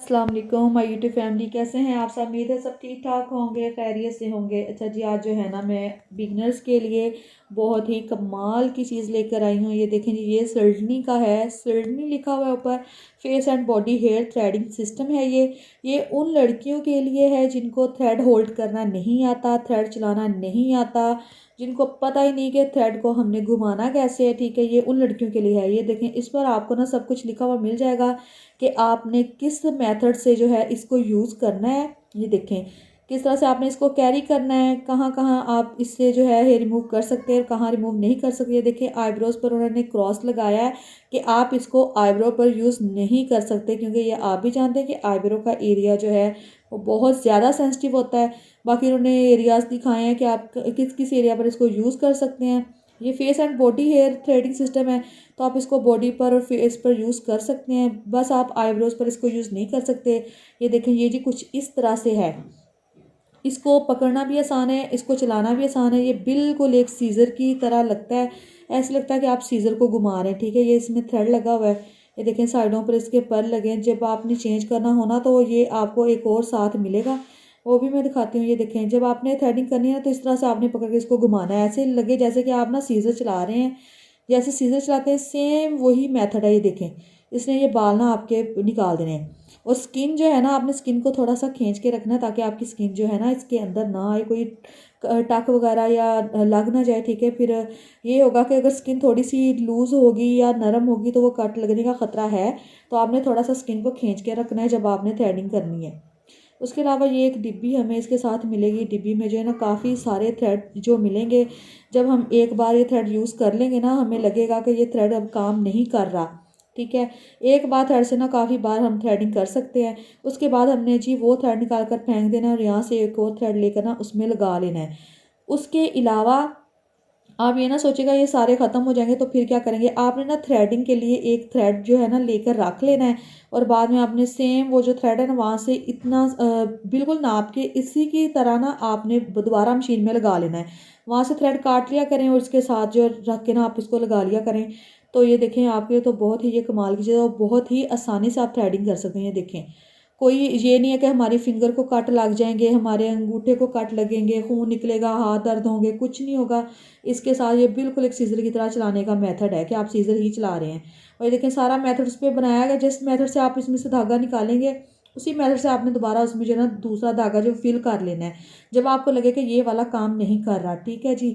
अस्सलाम वालेकुम my YouTube family, कैसे हैं आप सब। उम्मीद है सब ठीक ठाक होंगे, खैरियत से होंगे। अच्छा जी, आज जो है ना मैं बिगनर्स के लिए बहुत ही कमाल की चीज़ लेकर आई हूँ। ये देखें जी, ये सर्जनी का है, सर्जनी लिखा हुआ है ऊपर। Face and body hair threading system है ये उन लड़कियों के लिए है जिनको थ्रेड होल्ड करना नहीं आता, थ्रेड चलाना नहीं आता, जिनको पता ही नहीं कि थ्रेड को हमने घुमाना कैसे है। ठीक है, ये उन लड़कियों के लिए है। ये देखें, इस पर आपको ना सब कुछ लिखा हुआ मिल जाएगा कि आपने किस मेथड से जो है इसको यूज़ करना है। ये देखें किस तरह से आपने इसको कैरी करना है, कहाँ कहाँ आप इससे जो है हेयर रिमूव कर सकते हैं, कहाँ रिमूव नहीं कर सकते। ये देखें, आईब्रोज पर उन्होंने क्रॉस लगाया है कि आप इसको आईब्रो पर यूज़ नहीं कर सकते, क्योंकि ये आप भी जानते हैं कि आईब्रो का एरिया जो है वो बहुत ज़्यादा सेंसिटिव होता है। बाकी उन्होंने एरियाज दिखाए हैं कि आप किस किस एरिया पर इसको यूज़ कर सकते हैं। ये face and body hair threading system है, तो आप इसको बॉडी पर और फेस पर यूज़ कर सकते हैं, बस आप आईब्रोज पर इसको यूज़ नहीं कर सकते। ये देखें, ये जी कुछ इस तरह से है। इसको पकड़ना भी आसान है, इसको चलाना भी आसान है। ये बिल्कुल एक सीज़र की तरह लगता है, ऐसे लगता है कि आप सीज़र को घुमा रहे हैं। ठीक है, ये इसमें थ्रेड लगा हुआ है। ये देखें, साइडों पर इसके पर लगे हैं। जब आपने चेंज करना होना तो ये आपको एक और साथ मिलेगा, वो भी मैं दिखाती हूँ। ये देखें, जब आपने थ्रेडिंग करनी है ना तो इस तरह से आपने पकड़ के इसको घुमाना है, ऐसे लगे जैसे कि आप ना सीज़र चला रहे हैं। जैसे सीज़र चलाते हैं सेम वही मेथड है। ये देखें, इसने ये बाल ना आपके निकाल देने हैं। और स्किन जो है ना, आपने स्किन को थोड़ा सा खींच के रखना है ताकि आपकी स्किन जो है ना इसके अंदर ना आए, कोई टक वगैरह या लग ना जाए। ठीक है, फिर ये होगा कि अगर स्किन थोड़ी सी लूज़ होगी या नरम होगी तो वो कट लगने का ख़तरा है। तो आपने थोड़ा सा स्किन को खींच के रखना है जब आपने थ्रेडिंग करनी है। उसके अलावा ये एक डिब्बी हमें इसके साथ मिलेगी। डिब्बी में जो है ना काफ़ी सारे थ्रेड जो मिलेंगे। जब हम एक बार ये थ्रेड यूज़ कर लेंगे ना, हमें लगेगा कि ये थ्रेड अब काम नहीं कर रहा। ठीक है, एक बार थ्रेड से ना काफ़ी बार हम थ्रेडिंग कर सकते हैं। उसके बाद हमने जी वो थ्रेड निकाल कर फेंक देना है और यहाँ से एक और थ्रेड लेकर ना उसमें लगा लेना है। उसके अलावा आप ये ना सोचेगा ये सारे ख़त्म हो जाएंगे तो फिर क्या करेंगे। आपने ना थ्रेडिंग के लिए एक थ्रेड जो है ना लेकर रख लेना है, और बाद में आपने सेम वो जो थ्रेड है ना वहाँ से इतना बिल्कुल नाप के इसी की तरह ना आपने दोबारा मशीन में लगा लेना है। वहाँ से थ्रेड काट लिया करें और इसके साथ जो रख के ना आप इसको लगा लिया करें। तो ये देखें, आपके लिए तो बहुत ही ये कमाल की चीज़ है और बहुत ही आसानी से आप थ्रेडिंग कर सकते हैं। ये देखें, कोई ये नहीं है कि हमारी फिंगर को कट लग जाएंगे, हमारे अंगूठे को कट लगेंगे, खून निकलेगा, हाथ दर्द होंगे, कुछ नहीं होगा। इसके साथ ये बिल्कुल एक सीज़र की तरह चलाने का मेथड है कि आप सीज़र ही चला रहे हैं। और ये देखें, सारा मेथड उस पर बनाया गया। जिस मेथड से आप इसमें से धागा निकालेंगे उसी मेथड से आपने दोबारा उसमें जो है ना दूसरा धागा जो फिल कर लेना है जब आपको लगे कि ये वाला काम नहीं कर रहा। ठीक है जी,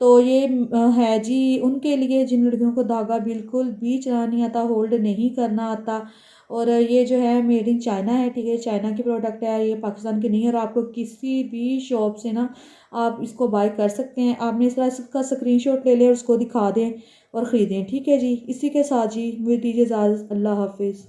तो ये है जी उनके लिए जिन लड़कियों को धागा बिल्कुल भी चलाना नहीं आता, होल्ड नहीं करना आता। और ये जो है मेड इन चाइना है। ठीक है, चाइना की प्रोडक्ट है, ये पाकिस्तान की नहीं है। और आपको किसी भी शॉप से ना आप इसको बाय कर सकते हैं। आपने इस तरह इसका स्क्रीनशॉट ले लें और उसको दिखा दें और ख़रीदें। ठीक है जी, इसी के साथ जी मुझे दीजिए इजाज़त। अल्लाह हाफिज़।